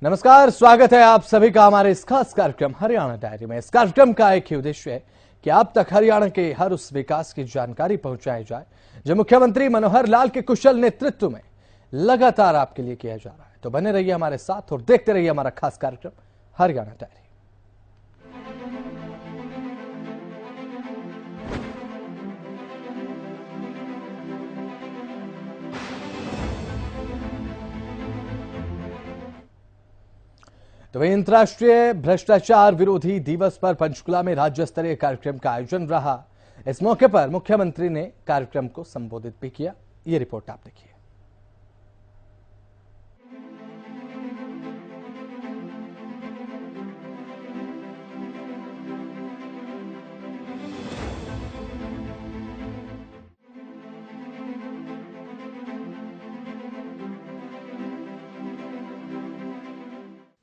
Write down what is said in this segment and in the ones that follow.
नमस्कार, स्वागत है आप सभी का हमारे इस खास कार्यक्रम हरियाणा डायरी में। इस कार्यक्रम का एक ही उद्देश्य है कि आप तक हरियाणा के हर उस विकास की जानकारी पहुंचाई जाए जो मुख्यमंत्री मनोहर लाल के कुशल नेतृत्व में लगातार आपके लिए किया जा रहा है। तो बने रहिए हमारे साथ और देखते रहिए हमारा खास कार्यक्रम हरियाणा डायरी। तो वहीं अंतर्राष्ट्रीय भ्रष्टाचार विरोधी दिवस पर पंचकुला में राज्य स्तरीय कार्यक्रम का आयोजन रहा। इस मौके पर मुख्यमंत्री ने कार्यक्रम को संबोधित भी किया। ये रिपोर्ट आप देखिए।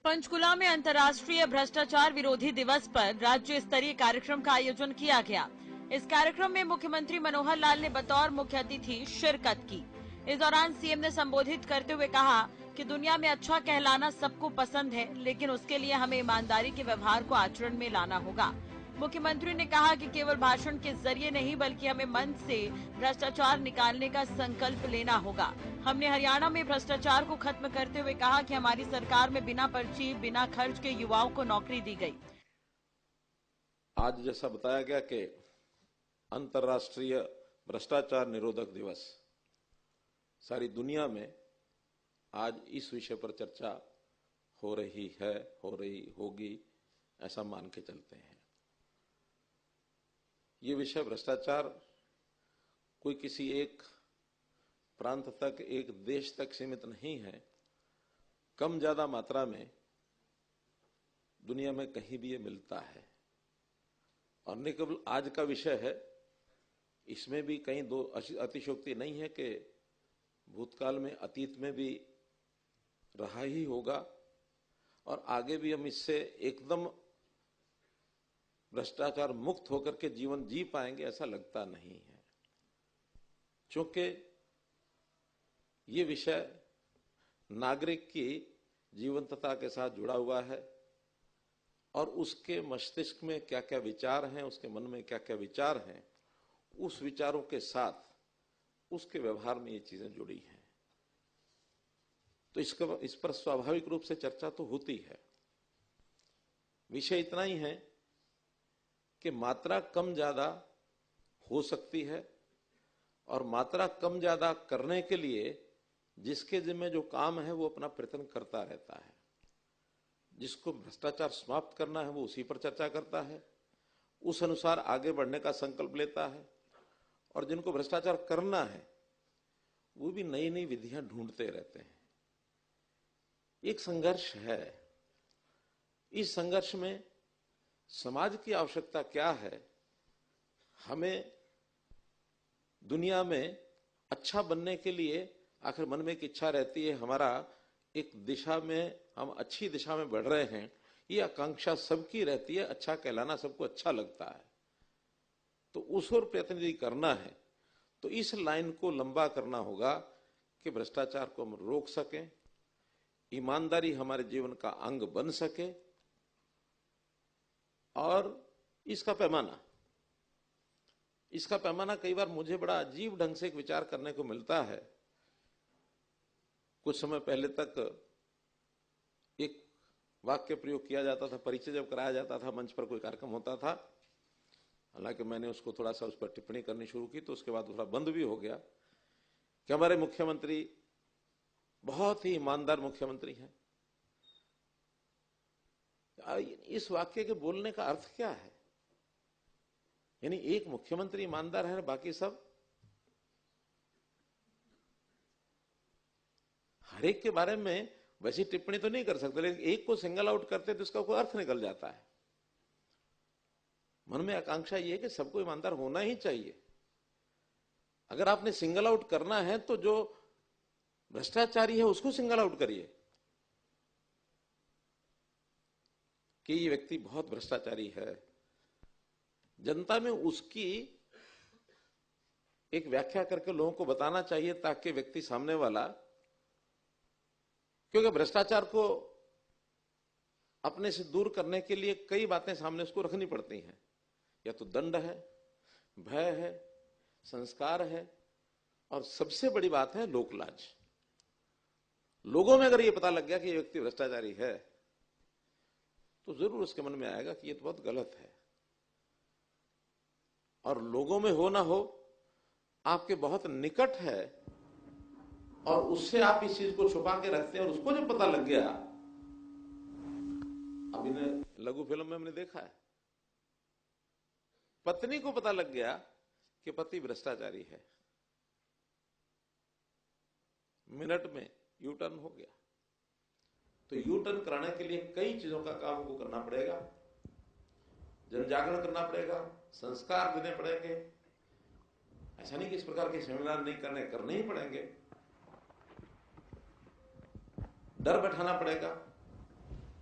पंचकुला में अंतर्राष्ट्रीय भ्रष्टाचार विरोधी दिवस पर राज्य स्तरीय कार्यक्रम का आयोजन किया गया। इस कार्यक्रम में मुख्यमंत्री मनोहर लाल ने बतौर मुख्य अतिथि शिरकत की। इस दौरान सीएम ने संबोधित करते हुए कहा कि दुनिया में अच्छा कहलाना सबको पसंद है, लेकिन उसके लिए हमें ईमानदारी के व्यवहार को आचरण में लाना होगा। मुख्यमंत्री ने कहा कि केवल भाषण के जरिए नहीं बल्कि हमें मन से भ्रष्टाचार निकालने का संकल्प लेना होगा। हमने हरियाणा में भ्रष्टाचार को खत्म करते हुए कहा कि हमारी सरकार में बिना पर्ची बिना खर्च के युवाओं को नौकरी दी गई। आज जैसा बताया गया कि अंतर्राष्ट्रीय भ्रष्टाचार निरोधक दिवस, सारी दुनिया में आज इस विषय पर चर्चा हो रही है, हो रही होगी, ऐसा मान के चलते हैं। ये विषय भ्रष्टाचार कोई किसी एक प्रांत तक, एक देश तक सीमित नहीं है। कम ज्यादा मात्रा में दुनिया में कहीं भी ये मिलता है और न केवल आज का विषय है, इसमें भी कहीं दो अतिशयोक्ति नहीं है कि भूतकाल में, अतीत में भी रहा ही होगा और आगे भी हम इससे एकदम भ्रष्टाचार मुक्त होकर के जीवन जी पाएंगे ऐसा लगता नहीं है, क्योंकि ये विषय नागरिक की जीवंतता के साथ जुड़ा हुआ है और उसके मस्तिष्क में क्या क्या विचार हैं, उसके मन में क्या क्या विचार हैं, उस विचारों के साथ उसके व्यवहार में ये चीजें जुड़ी हैं। तो इस पर स्वाभाविक रूप से चर्चा तो होती है। विषय इतना ही है कि मात्रा कम ज्यादा हो सकती है और मात्रा कम ज्यादा करने के लिए जिसके जिम्मे जो काम है वो अपना प्रयत्न करता रहता है। जिसको भ्रष्टाचार समाप्त करना है वो उसी पर चर्चा करता है, उस अनुसार आगे बढ़ने का संकल्प लेता है और जिनको भ्रष्टाचार करना है वो भी नई नई विधियां ढूंढते रहते हैं। एक संघर्ष है। इस संघर्ष में समाज की आवश्यकता क्या है, हमें दुनिया में अच्छा बनने के लिए आखिर मन में एक इच्छा रहती है, हमारा एक दिशा में, हम अच्छी दिशा में बढ़ रहे हैं, ये आकांक्षा सबकी रहती है। अच्छा कहलाना सबको अच्छा लगता है, तो उस ओर प्रयत्न यदि करना है तो इस लाइन को लंबा करना होगा कि भ्रष्टाचार को हम रोक सकें, ईमानदारी हमारे जीवन का अंग बन सके और इसका पैमाना कई बार मुझे बड़ा अजीब ढंग से एक विचार करने को मिलता है। कुछ समय पहले तक एक वाक्य प्रयोग किया जाता था, परिचय जब कराया जाता था, मंच पर कोई कार्यक्रम होता था, हालांकि मैंने उसको थोड़ा सा उस पर टिप्पणी करनी शुरू की तो उसके बाद थोड़ा बंद भी हो गया कि हमारे मुख्यमंत्री बहुत ही ईमानदार मुख्यमंत्री हैं। इस वाक्य के बोलने का अर्थ क्या है? यानी एक मुख्यमंत्री ईमानदार है, बाकी सब हर एक के बारे में वैसी टिप्पणी तो नहीं कर सकते, लेकिन एक को सिंगल आउट करते तो इसका कोई अर्थ निकल जाता है। मन में आकांक्षा ये है कि सबको ईमानदार होना ही चाहिए। अगर आपने सिंगल आउट करना है तो जो भ्रष्टाचारी है उसको सिंगल आउट करिए कि ये व्यक्ति बहुत भ्रष्टाचारी है। जनता में उसकी एक व्याख्या करके लोगों को बताना चाहिए ताकि व्यक्ति सामने वाला, क्योंकि भ्रष्टाचार को अपने से दूर करने के लिए कई बातें सामने उसको रखनी पड़ती हैं। या तो दंड है, भय है, संस्कार है, और सबसे बड़ी बात है लोकलाज। लोगों में अगर ये पता लग गया कि ये व्यक्ति भ्रष्टाचारी है तो जरूर उसके मन में आएगा कि ये तो बहुत गलत है। और लोगों में हो ना हो, आपके बहुत निकट है और उससे आप इस चीज को छुपा के रखते हैं, और उसको जब पता लग गया, अब इन्हें लघु फिल्म में हमने देखा है, पत्नी को पता लग गया कि पति भ्रष्टाचारी है, मिनट में यू टर्न हो गया। तो यू टर्न कराने के लिए कई चीजों का काम को करना पड़ेगा, जन जागरण करना पड़ेगा, संस्कार देने पड़ेंगे। ऐसा नहीं कि इस प्रकार के सेमिनार नहीं करने ही पड़ेंगे, डर बैठाना पड़ेगा।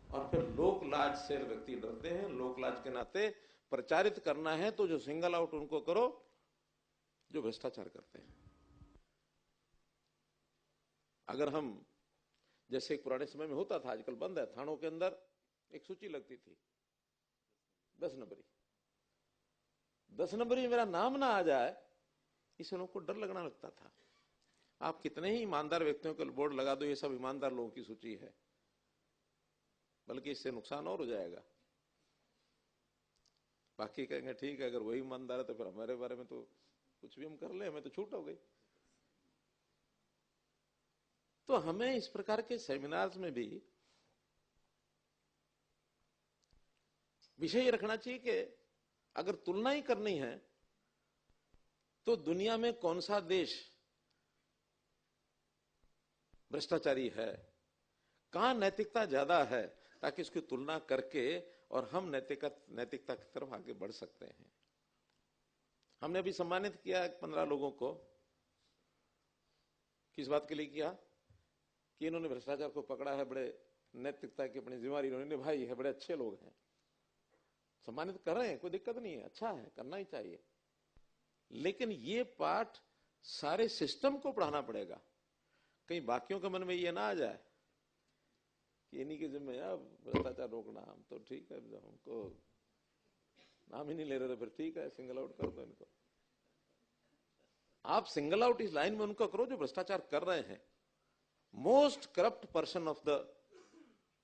और फिर लोक लाज से व्यक्ति डरते हैं, लोक लाज के नाते प्रचारित करना है तो जो सिंगल आउट उनको करो जो भ्रष्टाचार करते हैं। अगर हम जैसे एक पुराने समय में होता था, आजकल बंद है, थानों के अंदर एक सूची लगती थी 10 नंबरी। 10 नंबरी मेरा नाम ना आ जाए, इससे लोगों को डर लगना लगता था। आप कितने ही ईमानदार व्यक्तियों का बोर्ड लगा दो, ये सब ईमानदार लोगों की सूची है, बल्कि इससे नुकसान और हो जाएगा। बाकी कहेंगे ठीक है, अगर वही ईमानदार है तो फिर हमारे बारे में तो कुछ भी हम कर ले, हमें तो छूट हो गई। तो हमें इस प्रकार के सेमिनार्स में भी विषय रखना चाहिए कि अगर तुलना ही करनी है तो दुनिया में कौन सा देश भ्रष्टाचारी है, कहां नैतिकता ज्यादा है, ताकि उसकी तुलना करके और हम नैतिकता की तरफ आगे बढ़ सकते हैं। हमने अभी सम्मानित किया 15 लोगों को। किस बात के लिए किया? कि इन्होंने भ्रष्टाचार को पकड़ा है, बड़े नैतिकता की अपनी जिम्मेदारी इन्होंने निभाई है, बड़े अच्छे लोग हैं, सम्मानित कर रहे हैं, कोई दिक्कत नहीं है, अच्छा है, करना ही चाहिए। लेकिन ये पाठ सारे सिस्टम को पढ़ाना पड़ेगा। कहीं बाकियों के मन में ये ना आ जाए कि इन्हीं के जिम्मे भ्रष्टाचार रोकना, हम तो ठीक है, हमको नाम ही नहीं ले रहे, फिर ठीक है सिंगल आउट कर दो इनको। आप सिंगल आउट इस लाइन में उनको करो जो भ्रष्टाचार कर रहे हैं, most corrupt person of the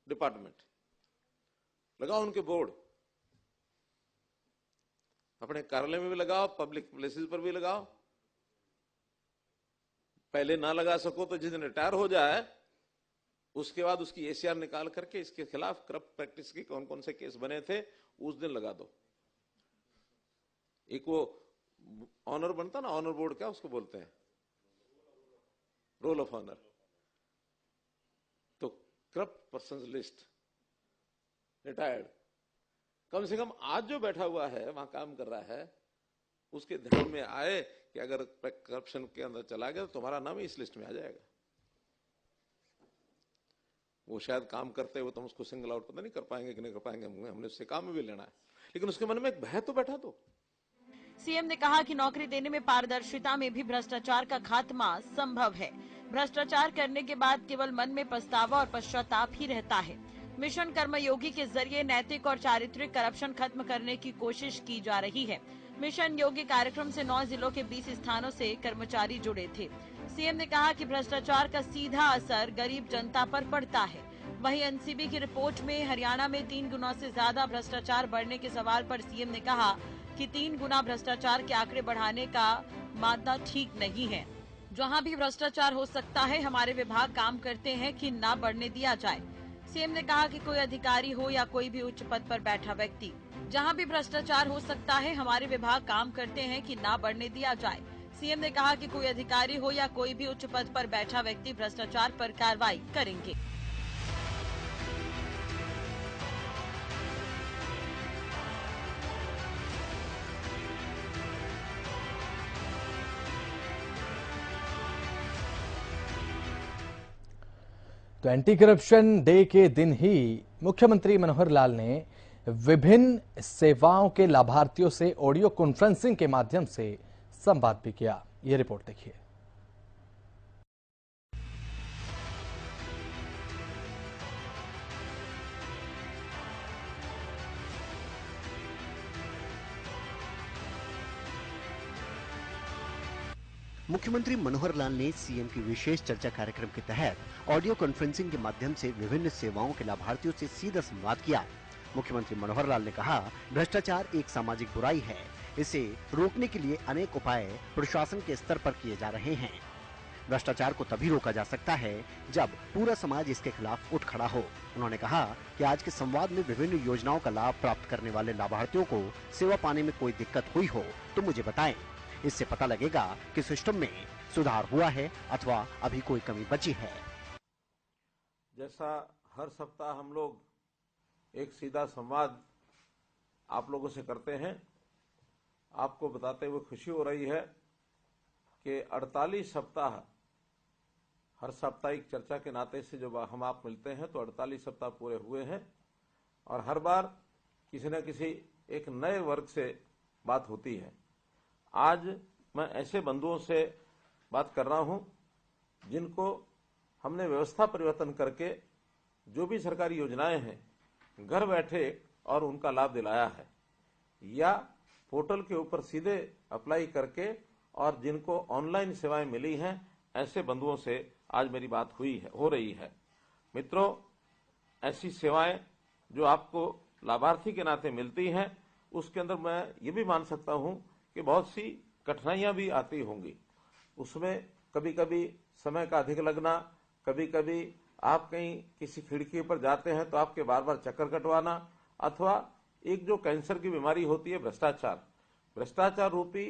department, लगाओ उनके बोर्ड, अपने कार्यालय में भी लगाओ, पब्लिक प्लेसेस पर भी लगाओ। पहले ना लगा सको तो जिस दिन रिटायर हो जाए उसके बाद उसकी एसीआर निकाल करके इसके खिलाफ करप्ट प्रैक्टिस की कौन कौन से केस बने थे उस दिन लगा दो। एक वो ऑनर बनता ना, ऑनर बोर्ड, क्या उसको बोलते हैं, रोल ऑफ ऑनर। तो करप्ट पर्सन लिस्ट रिटायर्ड, कम से कम आज जो बैठा हुआ है वहां काम कर रहा है उसके ध्यान में आए कि अगर करप्शन के अंदर चला गया तो तुम्हारा नाम इस लिस्ट में आ जाएगा। वो शायद काम करते हुए तुम उसको सिंगल आउट पता नहीं कर पाएंगे कि नहीं कर पाएंगे, हमने उससे काम भी लेना है, लेकिन उसके मन में एक भय तो बैठा दो। सीएम ने कहा कि नौकरी देने में पारदर्शिता में भी भ्रष्टाचार का खात्मा संभव है। भ्रष्टाचार करने के बाद केवल मन में पछतावा और पश्चाताप ही रहता है। मिशन कर्मयोगी के जरिए नैतिक और चारित्रिक करप्शन खत्म करने की कोशिश की जा रही है। मिशन योगी कार्यक्रम से 9 जिलों के 20 स्थानों से कर्मचारी जुड़े थे। सीएम ने कहा कि भ्रष्टाचार का सीधा असर गरीब जनता पर पड़ता है। वहीं एनसीबी की रिपोर्ट में हरियाणा में 3 गुना से ज्यादा भ्रष्टाचार बढ़ने के सवाल पर सीएम ने कहा कि 3 गुना भ्रष्टाचार के आंकड़े बढ़ाने का मादा ठीक नहीं है। जहां भी भ्रष्टाचार हो सकता है हमारे विभाग काम करते हैं कि न बढ़ने दिया जाए। सीएम ने कहा कि कोई अधिकारी हो या कोई भी उच्च पद पर बैठा व्यक्ति, जहां भी भ्रष्टाचार हो सकता है हमारे विभाग काम करते हैं कि न बढ़ने दिया जाए। सीएम ने कहा कि कोई अधिकारी हो या कोई भी उच्च पद पर बैठा व्यक्ति भ्रष्टाचार पर कार्रवाई करेंगे। तो एंटी करप्शन डे के दिन ही मुख्यमंत्री मनोहर लाल ने विभिन्न सेवाओं के लाभार्थियों से ऑडियो कॉन्फ्रेंसिंग के माध्यम से संवाद भी किया। ये रिपोर्ट देखिए। मुख्यमंत्री मनोहर लाल ने सीएम की विशेष चर्चा कार्यक्रम के तहत ऑडियो कॉन्फ्रेंसिंग के माध्यम से विभिन्न सेवाओं के लाभार्थियों से सीधा संवाद किया। मुख्यमंत्री मनोहर लाल ने कहा, भ्रष्टाचार एक सामाजिक बुराई है, इसे रोकने के लिए अनेक उपाय प्रशासन के स्तर पर किए जा रहे हैं। भ्रष्टाचार को तभी रोका जा सकता है जब पूरा समाज इसके खिलाफ उठ खड़ा हो। उन्होंने कहा कि आज के संवाद में विभिन्न योजनाओं का लाभ प्राप्त करने वाले लाभार्थियों को सेवा पाने में कोई दिक्कत हुई हो तो मुझे बताएं। इससे पता लगेगा कि सिस्टम में सुधार हुआ है अथवा अभी कोई कमी बची है। जैसा हर सप्ताह हम लोग एक सीधा संवाद आप लोगों से करते हैं, आपको बताते हुए खुशी हो रही है कि 48 सप्ताह हर साप्ताहिक चर्चा के नाते से जो हम आप मिलते हैं तो 48 सप्ताह पूरे हुए हैं और हर बार किसी न किसी एक नए वर्ग से बात होती है। आज मैं ऐसे बंधुओं से बात कर रहा हूं जिनको हमने व्यवस्था परिवर्तन करके जो भी सरकारी योजनाएं हैं घर बैठे और उनका लाभ दिलाया है या पोर्टल के ऊपर सीधे अप्लाई करके और जिनको ऑनलाइन सेवाएं मिली हैं, ऐसे बंधुओं से आज मेरी बात हो रही है। मित्रों, ऐसी सेवाएं जो आपको लाभार्थी के नाते मिलती हैं, उसके अंदर मैं ये भी मान सकता हूं कि बहुत सी कठिनाइयां भी आती होंगी। उसमें कभी कभी समय का अधिक लगना, कभी कभी आप कहीं किसी खिड़की पर जाते हैं तो आपके बार बार चक्कर कटवाना, अथवा एक जो कैंसर की बीमारी होती है भ्रष्टाचार रूपी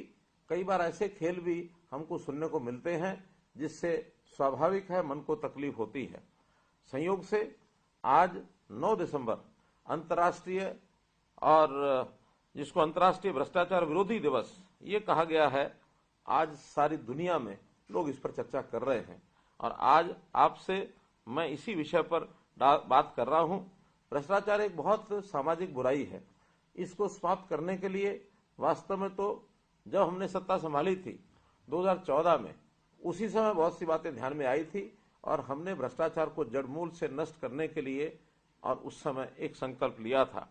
कई बार ऐसे खेल भी हमको सुनने को मिलते हैं जिससे स्वाभाविक है मन को तकलीफ होती है। संयोग से आज 9 दिसंबर अंतर्राष्ट्रीय और जिसको अंतर्राष्ट्रीय भ्रष्टाचार विरोधी दिवस ये कहा गया है, आज सारी दुनिया में लोग इस पर चर्चा कर रहे हैं और आज आपसे मैं इसी विषय पर बात कर रहा हूं। भ्रष्टाचार एक बहुत सामाजिक बुराई है। इसको समाप्त करने के लिए वास्तव में तो जब हमने सत्ता संभाली थी 2014 में, उसी समय बहुत सी बातें ध्यान में आई थी और हमने भ्रष्टाचार को जड़मूल से नष्ट करने के लिए और उस समय एक संकल्प लिया था।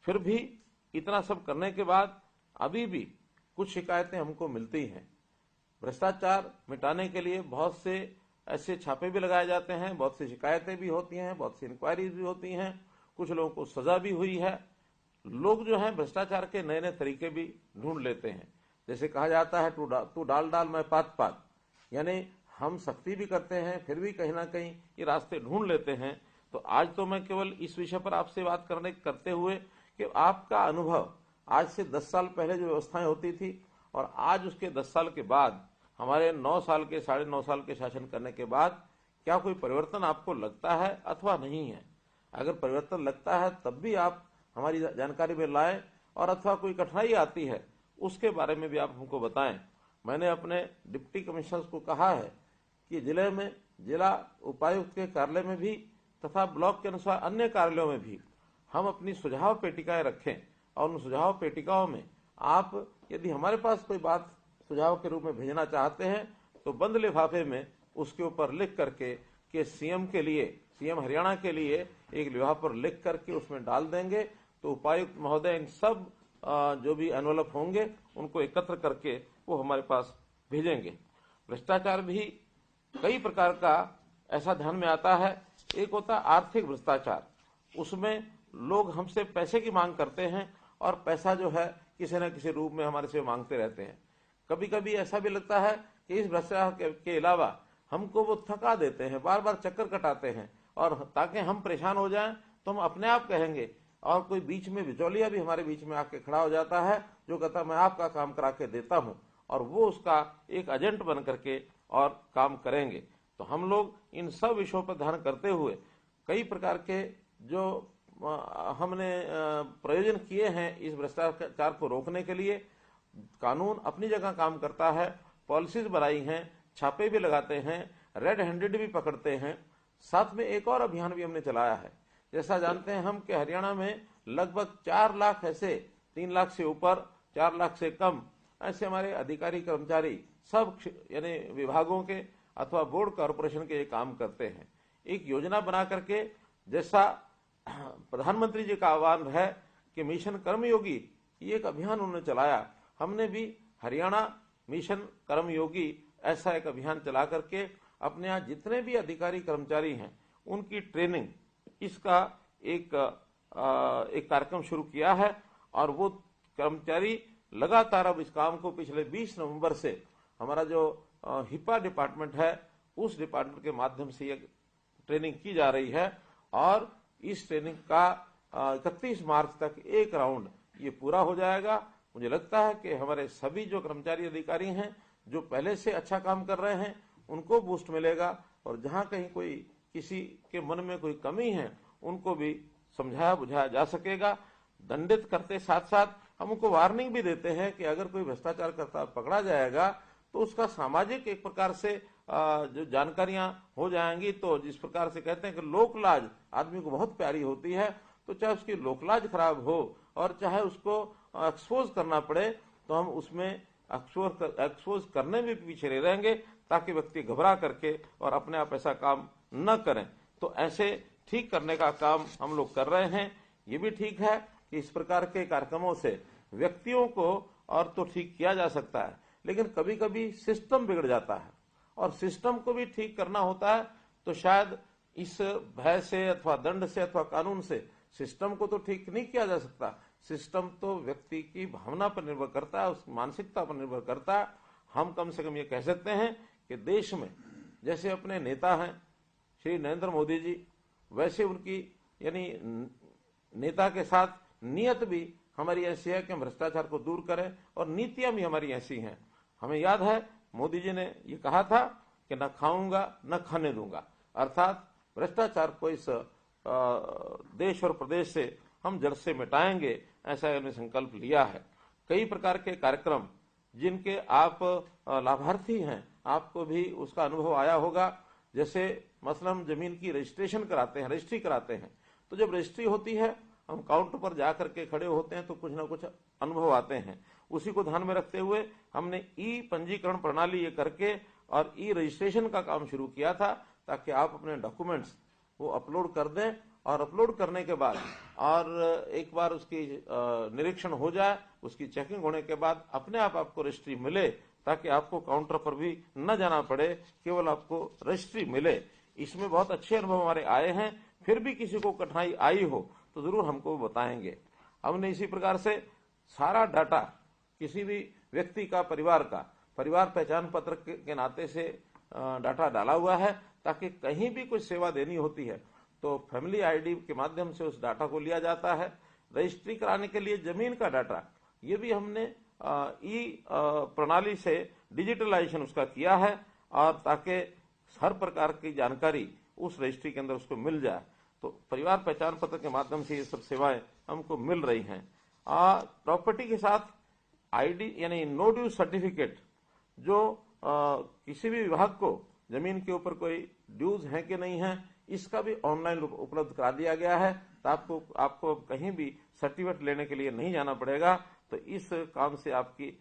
फिर भी इतना सब करने के बाद अभी भी कुछ शिकायतें हमको मिलती हैं। भ्रष्टाचार मिटाने के लिए बहुत से ऐसे छापे भी लगाए जाते हैं, बहुत सी शिकायतें भी होती हैं, बहुत सी इंक्वायरीज भी होती हैं, कुछ लोगों को सजा भी हुई है। लोग जो है भ्रष्टाचार के नए नए तरीके भी ढूंढ लेते हैं। जैसे कहा जाता है तू डाल डाल मैं पात पात, यानी हम सख्ती भी करते हैं फिर भी कहीं ना कहीं ये रास्ते ढूंढ लेते हैं। तो आज तो मैं केवल इस विषय पर आपसे बात करते हुए कि आपका अनुभव आज से 10 साल पहले जो व्यवस्थाएं होती थी और आज उसके 10 साल के बाद हमारे 9 साल के 9.5 साल के शासन करने के बाद क्या कोई परिवर्तन आपको लगता है अथवा नहीं है। अगर परिवर्तन लगता है तब भी आप हमारी जानकारी में लाएं और अथवा कोई कठिनाई आती है उसके बारे में भी आप हमको बताएं। मैंने अपने डिप्टी कमिश्नर्स को कहा है कि जिले में जिला उपायुक्त के कार्यालय में भी तथा ब्लॉक के अनुसार अन्य कार्यालयों में भी हम अपनी सुझाव पेटिकाएं रखें और उन सुझाव पेटिकाओं में आप यदि हमारे पास कोई बात सुझाव के रूप में भेजना चाहते हैं तो बंद लिफाफे में उसके ऊपर लिख करके कि सीएम हरियाणा के लिए एक लिफाफे पर लिख करके उसमें डाल देंगे तो उपायुक्त महोदय इन सब जो भी एनवलप होंगे उनको एकत्र करके वो हमारे पास भेजेंगे। भ्रष्टाचार भी कई प्रकार का ऐसा ध्यान में आता है। एक होता है आर्थिक भ्रष्टाचार, उसमें लोग हमसे पैसे की मांग करते हैं और पैसा जो है किसी न किसी रूप में हमारे से मांगते रहते हैं। कभी कभी ऐसा भी लगता है कि इस भ्रष्टाचार के अलावा हमको वो थका देते हैं, बार बार चक्कर कटाते हैं और ताकि हम परेशान हो जाएं तो हम अपने आप कहेंगे और कोई बीच में बिचौलिया भी हमारे बीच में आके खड़ा हो जाता है जो कहता मैं आपका काम करा के देता हूं और वो उसका एक एजेंट बन करके और काम करेंगे। तो हम लोग इन सब विषयों पर ध्यान करते हुए कई प्रकार के जो हमने प्रयोजन किए हैं इस भ्रष्टाचार को रोकने के लिए। कानून अपनी जगह काम करता है, पॉलिसीज बनाई हैं, छापे भी लगाते हैं, रेड हैंडेड भी पकड़ते हैं। साथ में एक और अभियान भी हमने चलाया है। जैसा जानते हैं हम कि हरियाणा में लगभग 4 लाख ऐसे 3 लाख से ऊपर 4 लाख से कम ऐसे हमारे अधिकारी कर्मचारी सब यानी विभागों के अथवा बोर्ड कॉर्पोरेशन के ये काम करते हैं। एक योजना बना करके जैसा प्रधानमंत्री जी का आह्वान है कि मिशन कर्मयोगी, ये एक अभियान उन्होंने चलाया। हमने भी हरियाणा मिशन कर्मयोगी ऐसा एक अभियान चला करके अपने यहाँ जितने भी अधिकारी कर्मचारी हैं उनकी ट्रेनिंग, इसका एक कार्यक्रम शुरू किया है। और वो कर्मचारी लगातार अब इस काम को पिछले 20 नवंबर से हमारा जो हिपा डिपार्टमेंट है उस डिपार्टमेंट के माध्यम से ये ट्रेनिंग की जा रही है। और इस ट्रेनिंग का 31 मार्च तक एक राउंड ये पूरा हो जाएगा। मुझे लगता है कि हमारे सभी जो कर्मचारी अधिकारी हैं जो पहले से अच्छा काम कर रहे हैं उनको बूस्ट मिलेगा, और जहां कहीं कोई किसी के मन में कोई कमी है उनको भी समझाया बुझाया जा सकेगा। दंडित करते साथ साथ हम उनको वार्निंग भी देते हैं कि अगर कोई भ्रष्टाचार करता पकड़ा जाएगा तो उसका सामाजिक एक प्रकार से जो जानकारियां हो जाएंगी। तो जिस प्रकार से कहते हैं कि लोकलाज आदमी को बहुत प्यारी होती है, तो चाहे उसकी लोकलाज खराब हो और चाहे उसको एक्सपोज करना पड़े तो हम उसमें एक्सपोज करने में पीछे नहीं रहेंगे, ताकि व्यक्ति घबरा करके और अपने आप ऐसा काम न करें। तो ऐसे ठीक करने का काम हम लोग कर रहे हैं। ये भी ठीक है कि इस प्रकार के कार्यक्रमों से व्यक्तियों को और तो ठीक किया जा सकता है, लेकिन कभी कभी सिस्टम बिगड़ जाता है और सिस्टम को भी ठीक करना होता है। तो शायद इस भय से अथवा दंड से अथवा कानून से सिस्टम को तो ठीक नहीं किया जा सकता। सिस्टम तो व्यक्ति की भावना पर निर्भर करता है, उसकी मानसिकता पर निर्भर करता है। हम कम से कम ये कह सकते हैं कि देश में जैसे अपने नेता हैं श्री नरेंद्र मोदी जी, वैसे उनकी यानी नेता के साथ नीयत भी हमारी ऐसी है कि हम भ्रष्टाचार को दूर करें, और नीतियां भी हमारी ऐसी हैं। हमें याद है मोदी जी ने ये कहा था कि न खाऊंगा न खाने दूंगा, अर्थात भ्रष्टाचार को इस देश और प्रदेश से हम जड़ से मिटाएंगे, ऐसा हमने संकल्प लिया है। कई प्रकार के कार्यक्रम जिनके आप लाभार्थी हैं, आपको भी उसका अनुभव आया होगा। जैसे मसलन जमीन की रजिस्ट्रेशन कराते हैं, रजिस्ट्री कराते हैं, तो जब रजिस्ट्री होती है हम काउंटर पर जाकर के खड़े होते हैं तो कुछ ना कुछ अनुभव आते हैं। उसी को ध्यान में रखते हुए हमने ई पंजीकरण प्रणाली ये करके और ई रजिस्ट्रेशन का काम शुरू किया था, ताकि आप अपने डॉक्यूमेंट्स वो अपलोड कर दें, और अपलोड करने के बाद और एक बार उसकी निरीक्षण हो जाए, उसकी चेकिंग होने के बाद अपने आप आपको रजिस्ट्री मिले, ताकि आपको काउंटर पर भी न जाना पड़े, केवल आपको रजिस्ट्री मिले। इसमें बहुत अच्छे अनुभव हमारे आए हैं। फिर भी किसी को कठिनाई आई हो तो जरूर हमको बताएंगे। हमने इसी प्रकार से सारा डाटा किसी भी व्यक्ति का, परिवार पहचान पत्र के नाते से डाटा डाला हुआ है, ताकि कहीं भी कुछ सेवा देनी होती है तो फैमिली आईडी के माध्यम से उस डाटा को लिया जाता है। रजिस्ट्री कराने के लिए जमीन का डाटा, ये भी हमने ई प्रणाली से डिजिटलाइजेशन उसका किया है, और ताकि हर प्रकार की जानकारी उस रजिस्ट्री के अंदर उसको मिल जाए। तो परिवार पहचान पत्र के माध्यम से ये सब सेवाएं हमको मिल रही हैं। प्रॉपर्टी के साथ आईडी यानी नो ड्यू सर्टिफिकेट, जो किसी भी विभाग को जमीन के ऊपर कोई ड्यूज है कि नहीं है, इसका भी ऑनलाइन उपलब्ध करा दिया गया है। तो आपको कहीं भी सर्टिफिकेट लेने के लिए नहीं जाना पड़ेगा। तो इस काम से आपकी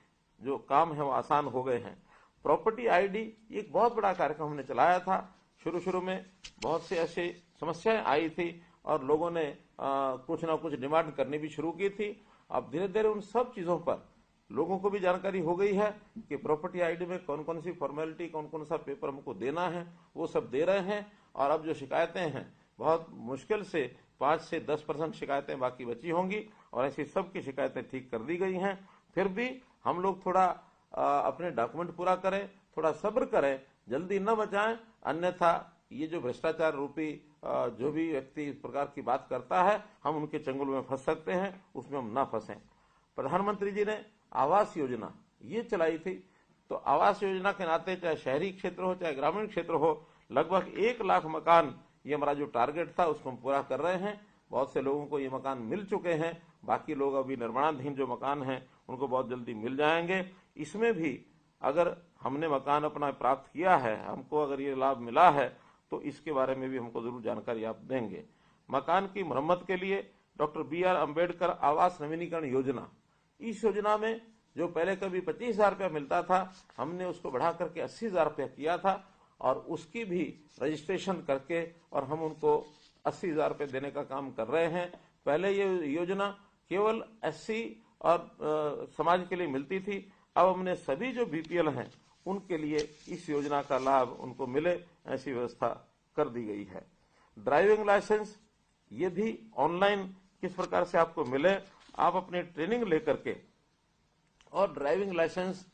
जो काम है वो आसान हो गए हैं। प्रॉपर्टी आईडी एक बहुत बड़ा कार्यक्रम हमने चलाया था। शुरू में बहुत से ऐसी समस्याएं आई थी और लोगों ने कुछ ना कुछ डिमांड करनी भी शुरू की थी। अब धीरे धीरे उन सब चीजों पर लोगों को भी जानकारी हो गई है कि प्रॉपर्टी आईडी में कौन कौन सी फॉर्मेलिटी, कौन कौन सा पेपर हमको देना है, वो सब दे रहे हैं। और अब जो शिकायतें हैं, बहुत मुश्किल से 5 से 10% शिकायतें बाकी बची होंगी, और ऐसी सबकी शिकायतें ठीक कर दी गई हैं। फिर भी हम लोग थोड़ा अपने डॉक्यूमेंट पूरा करें, थोड़ा सब्र करें, जल्दी न बचाएं, अन्यथा ये जो भ्रष्टाचार रूपी जो भी व्यक्ति इस प्रकार की बात करता है, हम उनके चंगुल में फंस सकते हैं, उसमें हम ना फंसें। प्रधानमंत्री जी ने आवास योजना ये चलाई थी, तो आवास योजना के नाते चाहे शहरी क्षेत्र हो चाहे ग्रामीण क्षेत्र हो, लगभग 1 लाख मकान ये हमारा जो टारगेट था उसको हम पूरा कर रहे हैं। बहुत से लोगों को ये मकान मिल चुके हैं, बाकी लोग अभी निर्माणाधीन जो मकान हैं उनको बहुत जल्दी मिल जाएंगे। इसमें भी अगर हमने मकान अपना प्राप्त किया है, हमको अगर ये लाभ मिला है, तो इसके बारे में भी हमको जरूर जानकारी आप देंगे। मकान की मरम्मत के लिए डॉक्टर BR अम्बेडकर आवास नवीनीकरण योजना, इस योजना में जो पहले कभी 25,000 रुपया मिलता था, हमने उसको बढ़ा करके 80,000 रुपया किया था, और उसकी भी रजिस्ट्रेशन करके और हम उनको 80,000 रुपये देने का काम कर रहे हैं। पहले ये योजना केवल SC और समाज के लिए मिलती थी। अब हमने सभी जो BPL हैं उनके लिए इस योजना का लाभ उनको मिले, ऐसी व्यवस्था कर दी गई है। ड्राइविंग लाइसेंस ये भी ऑनलाइन किस प्रकार से आपको मिले, आप अपनी ट्रेनिंग लेकर के और ड्राइविंग लाइसेंस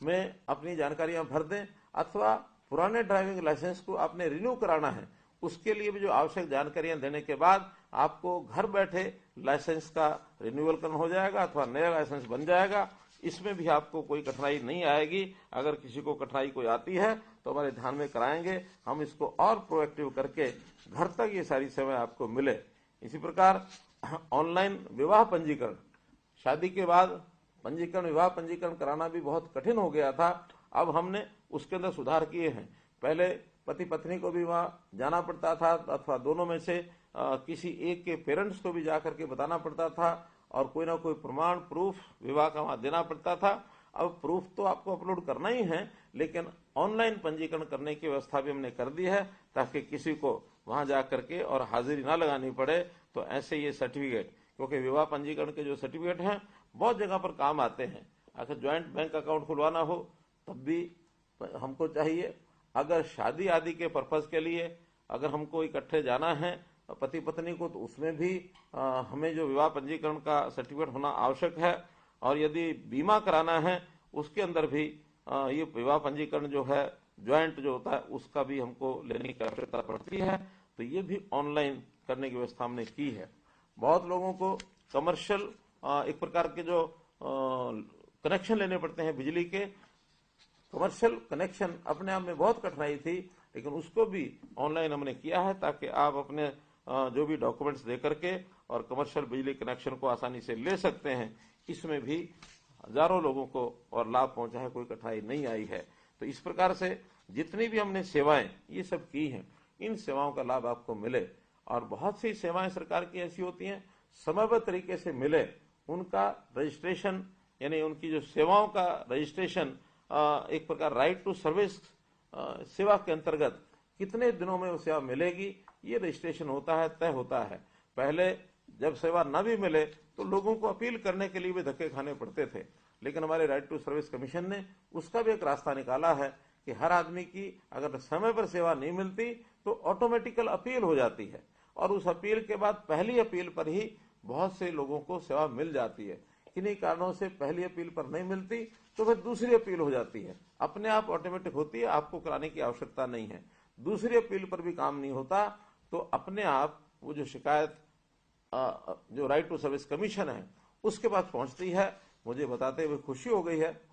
में अपनी जानकारियां भर दें, अथवा पुराने ड्राइविंग लाइसेंस को आपने रिन्यू कराना है, उसके लिए भी जो आवश्यक जानकारियां देने के बाद आपको घर बैठे लाइसेंस का रिन्यूअल करना हो जाएगा अथवा नया लाइसेंस बन जाएगा। इसमें भी आपको कोई कठिनाई नहीं आएगी। अगर किसी को कठिनाई कोई आती है तो हमारे ध्यान में कराएंगे, हम इसको और प्रोएक्टिव करके घर तक ये सारी सेवाएं आपको मिले। इसी प्रकार ऑनलाइन विवाह पंजीकरण, शादी के बाद पंजीकरण, विवाह पंजीकरण कराना भी बहुत कठिन हो गया था। अब हमने उसके अंदर सुधार किए हैं। पहले पति पत्नी को भी वहां जाना पड़ता था, अथवा दोनों में से किसी एक के पेरेंट्स को भी जाकर के बताना पड़ता था और कोई ना कोई प्रमाण प्रूफ विवाह का वहां देना पड़ता था। अब प्रूफ तो आपको अपलोड करना ही है, लेकिन ऑनलाइन पंजीकरण करने की व्यवस्था भी हमने कर दी है, ताकि किसी को वहां जाकर के और हाजिरी ना लगानी पड़े। तो ऐसे ये सर्टिफिकेट, क्योंकि विवाह पंजीकरण के जो सर्टिफिकेट हैं बहुत जगह पर काम आते हैं। अगर ज्वाइंट बैंक अकाउंट खुलवाना हो तब भी हमको चाहिए, अगर शादी आदि के पर्पज के लिए अगर हमको इकट्ठे जाना है पति पत्नी को, तो उसमें भी हमें जो विवाह पंजीकरण का सर्टिफिकेट होना आवश्यक है। और यदि बीमा कराना है उसके अंदर भी ये विवाह पंजीकरण जो है ज्वाइंट जो होता है उसका भी हमको लेने की आवश्यकता पड़ती है। तो ये भी ऑनलाइन करने की व्यवस्था हमने की है। बहुत लोगों को कमर्शियल एक प्रकार के जो कनेक्शन लेने पड़ते हैं बिजली के, कमर्शियल कनेक्शन अपने आप में बहुत कठिनाई थी, लेकिन उसको भी ऑनलाइन हमने किया है, ताकि आप अपने जो भी डॉक्यूमेंट्स दे करके और कमर्शियल बिजली कनेक्शन को आसानी से ले सकते हैं। इसमें भी हजारों लोगों को और लाभ पहुंचा है, कोई कठिनाई नहीं आई है। तो इस प्रकार से जितनी भी हमने सेवाएं ये सब की हैं, इन सेवाओं का लाभ आपको मिले। और बहुत सी सेवाएं सरकार की ऐसी होती हैं समयबद्ध तरीके से मिले, उनका रजिस्ट्रेशन यानी उनकी जो सेवाओं का रजिस्ट्रेशन एक प्रकार राइट टू सर्विस सेवा के अंतर्गत कितने दिनों में वो सेवा मिलेगी, ये रजिस्ट्रेशन होता है, तय होता है। पहले जब सेवा न भी मिले तो लोगों को अपील करने के लिए भी धक्के खाने पड़ते थे, लेकिन हमारे राइट टू सर्विस कमीशन ने उसका भी एक रास्ता निकाला है कि हर आदमी की अगर समय पर सेवा नहीं मिलती तो ऑटोमेटिकल अपील हो जाती है, और उस अपील के बाद पहली अपील पर ही बहुत से लोगों को सेवा मिल जाती है। किन्हीं कारणों से पहली अपील पर नहीं मिलती तो फिर दूसरी अपील हो जाती है, अपने आप ऑटोमेटिक होती है, आपको कराने की आवश्यकता नहीं है। दूसरी अपील पर भी काम नहीं होता तो अपने आप वो जो शिकायत जो राइट टू सर्विस कमीशन है उसके पास पहुंचती है। मुझे बताते हुए खुशी हो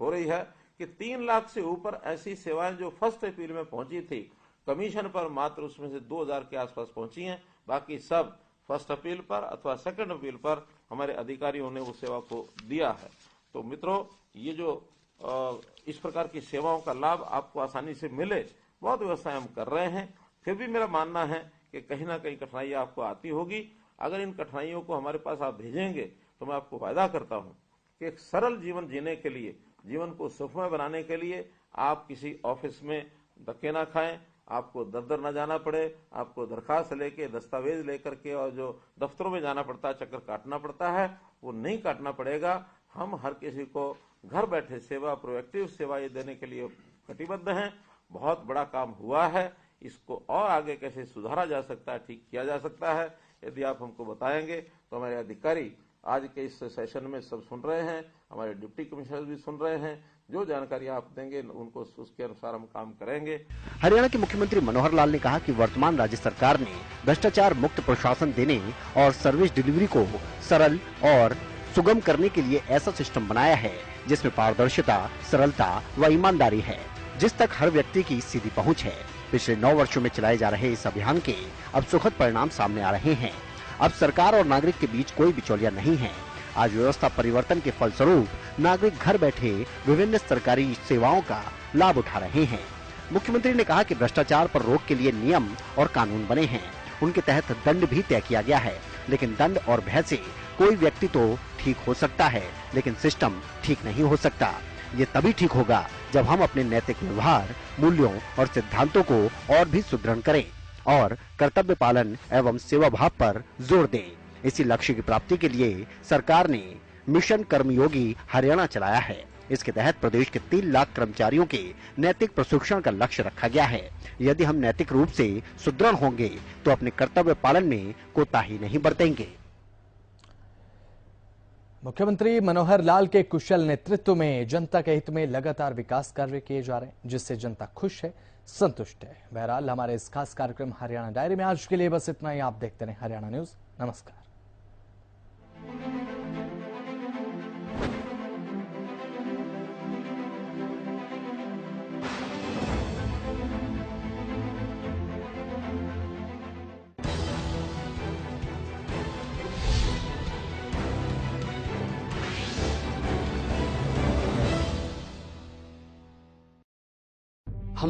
रही है कि 3 लाख से ऊपर ऐसी सेवाएं जो फर्स्ट अपील में पहुंची थी, कमीशन पर मात्र उसमें से 2000 के आसपास पहुंची हैं। बाकी सब फर्स्ट अपील पर अथवा सेकंड अपील पर हमारे अधिकारियों ने उस सेवा को दिया है। तो मित्रों, ये जो इस प्रकार की सेवाओं का लाभ आपको आसानी से मिले, बहुत व्यवस्थाएं हम कर रहे हैं। फिर भी मेरा मानना है कि कहीं ना कहीं कठिनाइयां आपको आती होगी। अगर इन कठिनाइयों को हमारे पास आप भेजेंगे तो मैं आपको वायदा करता हूं कि एक सरल जीवन जीने के लिए, जीवन को सुखमय बनाने के लिए आप किसी ऑफिस में धक्के ना खाएं, आपको दर दर न जाना पड़े, आपको दरखास्त लेके दस्तावेज लेकर के और जो दफ्तरों में जाना पड़ता है, चक्कर काटना पड़ता है, वो नहीं काटना पड़ेगा। हम हर किसी को घर बैठे सेवा, प्रोएक्टिव सेवा ये देने के लिए कटिबद्ध हैं। बहुत बड़ा काम हुआ है, इसको और आगे कैसे सुधारा जा सकता है, ठीक किया जा सकता है, यदि आप हमको बताएंगे तो हमारे अधिकारी आज के इस सेशन में सब सुन रहे हैं, हमारे डिप्टी कमिश्नर भी सुन रहे हैं। जो जानकारी आप देंगे उनको उसके अनुसार हम काम करेंगे। हरियाणा के मुख्यमंत्री मनोहर लाल ने कहा कि वर्तमान राज्य सरकार ने भ्रष्टाचार मुक्त प्रशासन देने और सर्विस डिलीवरी को सरल और सुगम करने के लिए ऐसा सिस्टम बनाया है जिसमें पारदर्शिता, सरलता व ईमानदारी है, जिस तक हर व्यक्ति की सीधी पहुंच है। पिछले 9 वर्षों में चलाए जा रहे इस अभियान के अब सुखद परिणाम सामने आ रहे हैं। अब सरकार और नागरिक के बीच कोई बिचौलिया नहीं है। आज व्यवस्था परिवर्तन के फलस्वरूप नागरिक घर बैठे विभिन्न सरकारी सेवाओं का लाभ उठा रहे हैं। मुख्यमंत्री ने कहा कि भ्रष्टाचार पर रोक के लिए नियम और कानून बने हैं, उनके तहत दंड भी तय किया गया है। लेकिन दंड और भय से कोई व्यक्ति तो ठीक हो सकता है, लेकिन सिस्टम ठीक नहीं हो सकता। ये तभी ठीक होगा जब हम अपने नैतिक व्यवहार, मूल्यों और सिद्धांतों को और भी सुदृढ़ करें और कर्तव्य पालन एवं सेवा भाव पर जोर दें। इसी लक्ष्य की प्राप्ति के लिए सरकार ने मिशन कर्मयोगी हरियाणा चलाया है। इसके तहत प्रदेश के 3 लाख कर्मचारियों के नैतिक प्रशिक्षण का लक्ष्य रखा गया है। यदि हम नैतिक रूप से सुदृढ़ होंगे तो अपने कर्तव्य पालन में कोताही नहीं बरतेंगे। मुख्यमंत्री मनोहर लाल के कुशल नेतृत्व में जनता के हित में लगातार विकास कार्य किए जा रहे हैं, जिससे जनता खुश है, संतुष्ट है। बहरहाल हमारे इस खास कार्यक्रम हरियाणा डायरी में आज के लिए बस इतना ही। आप देखते रहे हरियाणा न्यूज। नमस्कार।